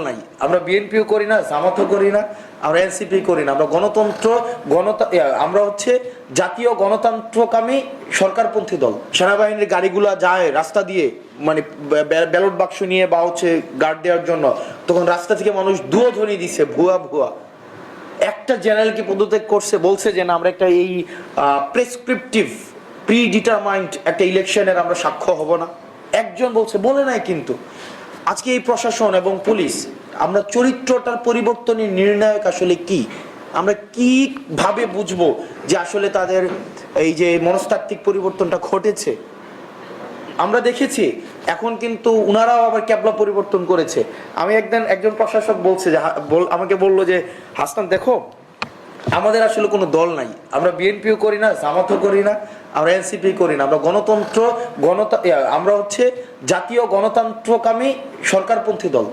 নাই, আমরা বিএনপিও করি না, জামাতও করি না, আমরা এনসিপি করি না, আমরা গণতন্ত্র আমরা হচ্ছে জাতীয় গণতন্ত্রকামী সরকারপন্থী দল। সেনাবাহিনীর গাড়িগুলা যায় রাস্তা দিয়ে, মানে ব্যালট বাক্স নিয়ে বা হচ্ছে গার্ড দেওয়ার জন্য, তখন রাস্তা থেকে মানুষ দুয়োধ্বনি দিছে ভুয়া ভুয়া। একটা জেনারেল কি পদত্যাগ করছে, বলছে যে না আমরা একটা এই প্রেসক্রিপটিভ প্রি ডিটারমাইন্ড একটা ইলেকশনের আমরা সাক্ষ্য হব না, একজন বলছে, বলে নাই। কিন্তু আজকে এই প্রশাসন এবং পুলিশ, আমরা চরিত্রটার পরিবর্তনের নির্ণায়ক আসলে কি, আমরা কিভাবে বুঝবো যে আসলে তাদের এই যে মনস্তাত্ত্বিক পরিবর্তনটা ঘটেছে। আমরা দেখেছি এখন কিন্তু উনারাও আবার ক্যাবলা পরিবর্তন করেছে। আমি একজন প্রশাসক বলছে যে আমাকে বললো যে হাসান দেখো, আমাদের আসলে কোনো দল নাই, আমরা বিএনপিও করি না, জামাতও করি না, আমরা এনসিপি করি না, আমরা আমরা হচ্ছে জাতীয় গণতন্ত্রকামী সরকারপন্থী দল।